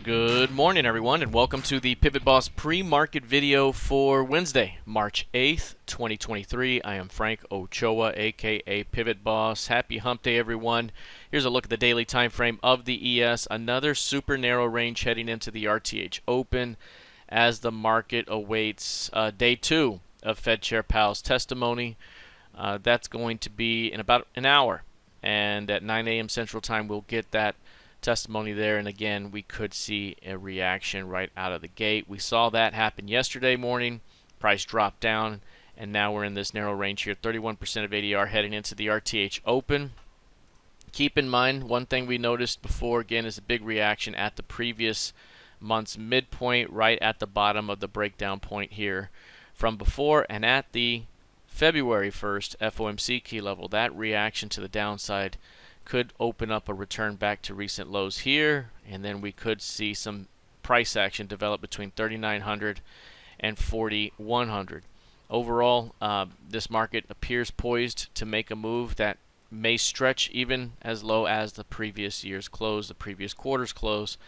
Good morning, everyone, and welcome to the PivotBoss pre-market video for Wednesday, March 8th, 2023. I am Frank Ochoa, aka PivotBoss. Happy hump day, everyone. Here's a look at the daily time frame of the ES. Another super narrow range heading into the RTH Open as the market awaits day 2 of Fed Chair Powell's testimony. That's going to be in about an hour, and at 9 a.m. Central Time we'll get that testimony there, and again we could see a reaction right out of the gate. We saw that happen yesterday morning. Price dropped down, and now we're in this narrow range here, 31% of ADR heading into the RTH Open. Keep in mind, one thing we noticed before again is a big reaction at the previous month's midpoint, right at the bottom of the breakdown point here from before, and at the February 1st FOMC key level. That reaction to the downside could open up a return back to recent lows here, and then we could see some price action develop between 3,900 and 4,100. Overall, this market appears poised to make a move that may stretch even as low as the previous year's close, the previous quarter's close.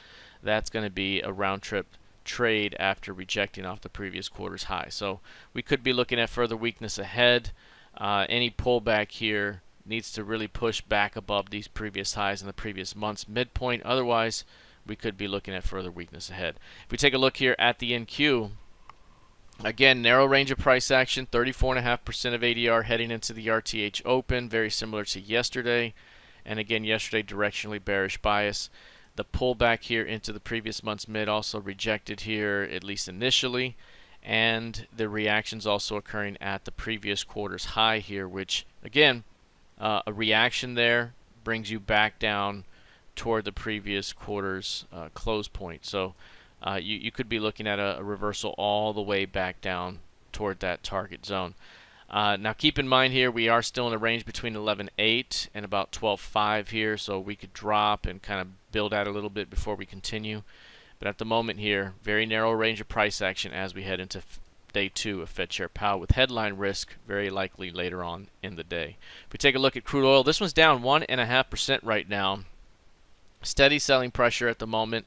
That's going to be a round trip trade after rejecting off the previous quarter's high. So we could be looking at further weakness ahead. Any pullback here needs to really push back above these previous highs in the previous month's midpoint. Otherwise, we could be looking at further weakness ahead. If we take a look here at the NQ, again, narrow range of price action, 34.5% of ADR heading into the RTH Open, very similar to yesterday. And again, yesterday, directionally bearish bias. The pullback here into the previous month's mid also rejected here, at least initially. And the reactions also occurring at the previous quarter's high here, which, again, a reaction there brings you back down toward the previous quarter's close point. So you could be looking at a reversal all the way back down toward that target zone. Now keep in mind here, we are still in a range between 11.8 and about 12.5 here, so we could drop and kind of build out a little bit before we continue. But at the moment here, very narrow range of price action as we head into day 2 of Fed Chair Powell, with headline risk very likely later on in the day. If we take a look at crude oil, this one's down 1.5% right now. Steady selling pressure at the moment.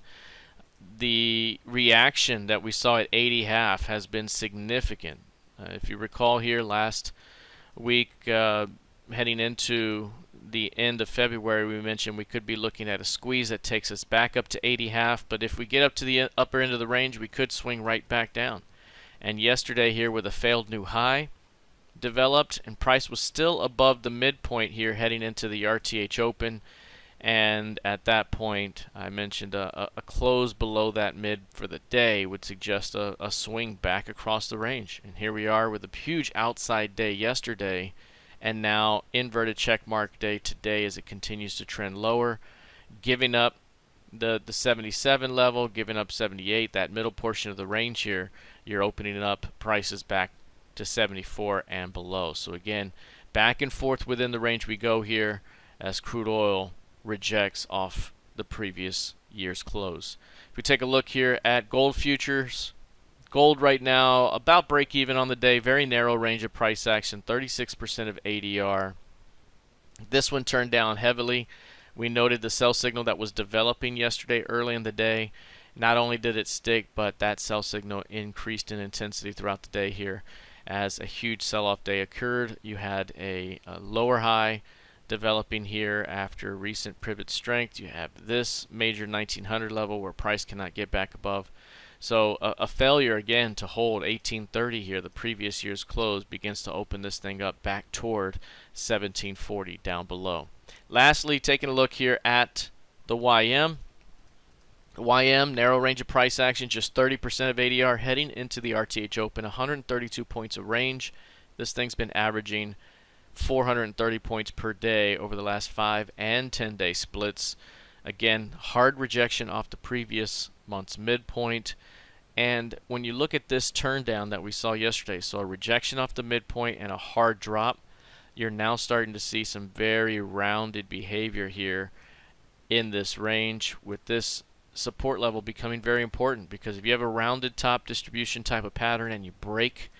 The reaction that we saw at 80.5 has been significant. If you recall here last week, heading into the end of February, we mentioned we could be looking at a squeeze that takes us back up to 80.5, but if we get up to the upper end of the range, we could swing right back down. And yesterday here, with a failed new high developed, and price was still above the midpoint here heading into the RTH Open, and at that point I mentioned a close below that mid for the day would suggest a swing back across the range. And here we are with a huge outside day yesterday, and now inverted check mark day today as it continues to trend lower, giving up the 77 level, giving up 78, that middle portion of the range here. You're opening up prices back to 74 and below. So again, back and forth within the range we go here as crude oil rejects off the previous year's close. If we take a look here at gold futures, gold right now about break even on the day, very narrow range of price action, 36% of ADR. This one turned down heavily. We noted the sell signal that was developing yesterday early in the day. Not only did it stick, but that sell signal increased in intensity throughout the day here as a huge sell-off day occurred. You had a lower high developing here after recent pivot strength. You have this major 1900 level where price cannot get back above. So a failure again to hold 1830 here, the previous year's close, begins to open this thing up back toward 1740 down below. Lastly, taking a look here at the YM. YM, narrow range of price action, just 30% of ADR heading into the RTH Open, 132 points of range. This thing's been averaging 430 points per day over the last 5 and 10 day splits. Again, hard rejection off the previous month's midpoint. And when you look at this turn down that we saw yesterday, so a rejection off the midpoint and a hard drop, you're now starting to see some very rounded behavior here in this range, with this support level becoming very important, because if you have a rounded top distribution type of pattern and you break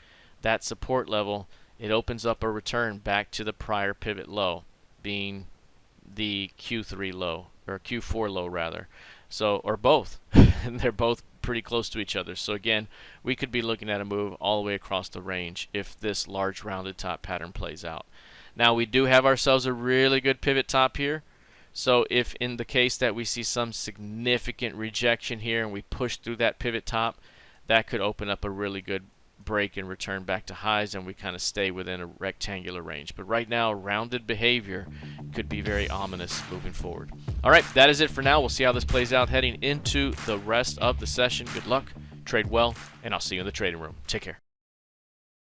that support level, it opens up a return back to the prior pivot low, being the Q3 low, or Q4 low rather. So, or both, and they're both pretty close to each other. So again, we could be looking at a move all the way across the range if this large rounded top pattern plays out. Now we do have ourselves a really good pivot top here. So if in the case that we see some significant rejection here and we push through that pivot top, that could open up a really good break and return back to highs, and we kind of stay within a rectangular range. But right now, rounded behavior could be very ominous moving forward. All right, that is it for now. We'll see how this plays out heading into the rest of the session. Good luck, trade well, and I'll see you in the trading room. Take care.